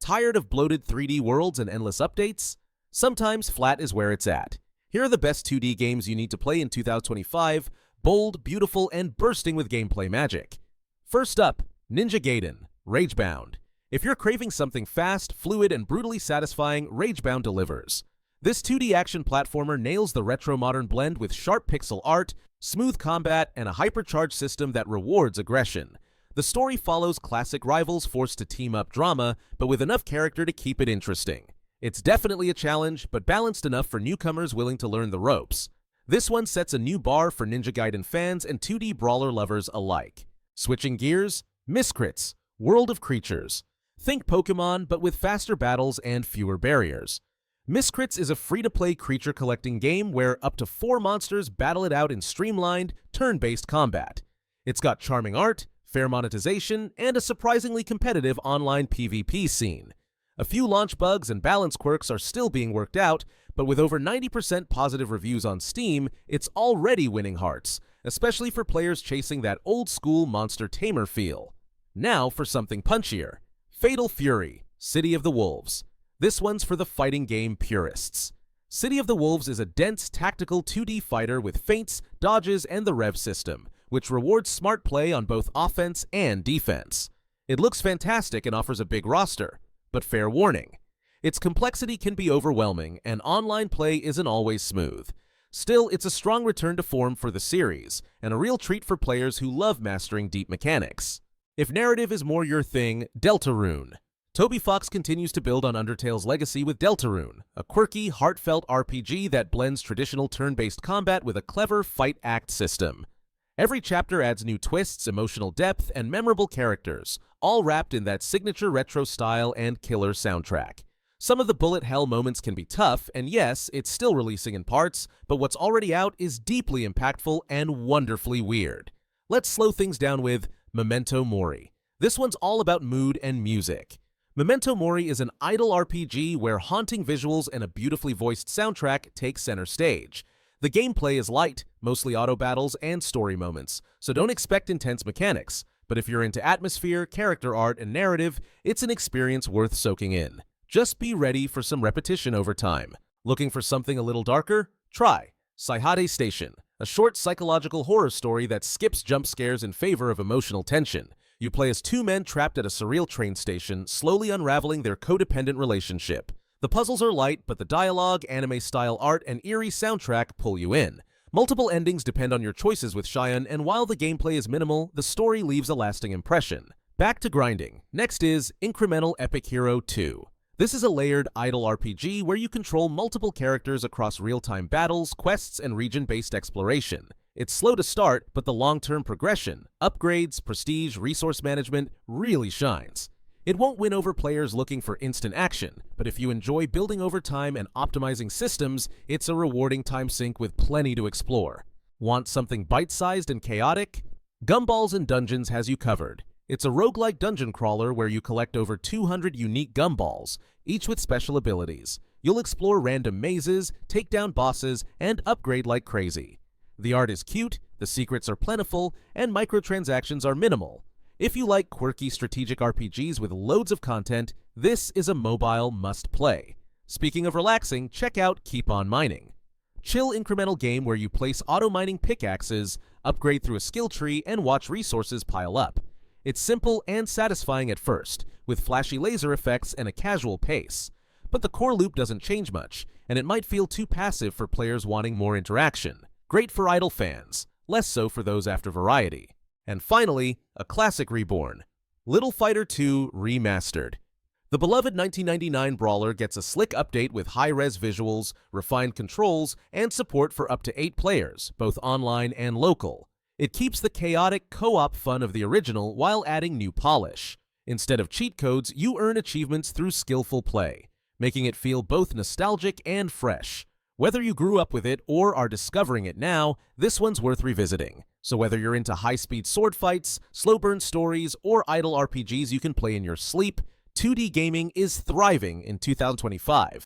Tired of bloated 3D worlds and endless updates? Sometimes flat is where it's at. Here are the best 2D games you need to play in 2025, bold, beautiful, and bursting with gameplay magic. First up, Ninja Gaiden, Ragebound. If you're craving something fast, fluid, and brutally satisfying, Ragebound delivers. This 2D action platformer nails the retro-modern blend with sharp pixel art, smooth combat, and a hypercharged system that rewards aggression. The story follows classic rivals forced to team up drama, but with enough character to keep it interesting. It's definitely a challenge, but balanced enough for newcomers willing to learn the ropes. This one sets a new bar for Ninja Gaiden fans and 2D brawler lovers alike. Switching gears, Miscrits, World of Creatures. Think Pokemon, but with faster battles and fewer barriers. Miscrits is a free-to-play creature-collecting game where up to 4 monsters battle it out in streamlined, turn-based combat. It's got charming art, fair monetization, and a surprisingly competitive online PvP scene. A few launch bugs and balance quirks are still being worked out, but with over 90% positive reviews on Steam, it's already winning hearts, especially for players chasing that old-school monster tamer feel. Now for something punchier. Fatal Fury, City of the Wolves. This one's for the fighting game purists. City of the Wolves is a dense, tactical 2D fighter with feints, dodges, and the rev system, which rewards smart play on both offense and defense. It looks fantastic and offers a big roster, but fair warning. Its complexity can be overwhelming, and online play isn't always smooth. Still, it's a strong return to form for the series, and a real treat for players who love mastering deep mechanics. If narrative is more your thing, Deltarune. Toby Fox continues to build on Undertale's legacy with Deltarune, a quirky, heartfelt RPG that blends traditional turn-based combat with a clever fight-act system. Every chapter adds new twists, emotional depth, and memorable characters, all wrapped in that signature retro style and killer soundtrack. Some of the bullet hell moments can be tough, and yes, it's still releasing in parts, but what's already out is deeply impactful and wonderfully weird. Let's slow things down with MementoMori. This one's all about mood and music. MementoMori is an idle RPG where haunting visuals and a beautifully voiced soundtrack take center stage. The gameplay is light, mostly auto battles and story moments, so don't expect intense mechanics, but if you're into atmosphere, character art, and narrative, it's an experience worth soaking in. Just be ready for some repetition over time. Looking for something a little darker? Try Saihate Station, a short psychological horror story that skips jump scares in favor of emotional tension. You play as 2 men trapped at a surreal train station, slowly unraveling their codependent relationship. The puzzles are light, but the dialogue, anime-style art, and eerie soundtrack pull you in. Multiple endings depend on your choices with Cheyenne, and while the gameplay is minimal, the story leaves a lasting impression. Back to grinding. Next is Incremental Epic Hero 2. This is a layered idle RPG where you control multiple characters across real-time battles, quests, and region-based exploration. It's slow to start, but the long-term progression, upgrades, prestige, resource management really shines. It won't win over players looking for instant action, but if you enjoy building over time and optimizing systems, it's a rewarding time sink with plenty to explore. Want something bite-sized and chaotic? Gumballs Dungeons has you covered. It's a roguelike dungeon crawler where you collect over 200 unique gumballs, each with special abilities. You'll explore random mazes, take down bosses, and upgrade like crazy. The art is cute, the secrets are plentiful, and microtransactions are minimal. If you like quirky strategic RPGs with loads of content, this is a mobile must-play. Speaking of relaxing, check out Keep On Mining. Chill incremental game where you place auto-mining pickaxes, upgrade through a skill tree, and watch resources pile up. It's simple and satisfying at first, with flashy laser effects and a casual pace. But the core loop doesn't change much, and it might feel too passive for players wanting more interaction. Great for idle fans, less so for those after variety. And finally, a classic reborn, Little Fighter 2 Remastered. The beloved 1999 brawler gets a slick update with high-res visuals, refined controls, and support for up to 8 players, both online and local. It keeps the chaotic co-op fun of the original while adding new polish. Instead of cheat codes, you earn achievements through skillful play, making it feel both nostalgic and fresh. Whether you grew up with it or are discovering it now, this one's worth revisiting. So whether you're into high-speed sword fights, slow-burn stories, or idle RPGs you can play in your sleep, 2D gaming is thriving in 2025.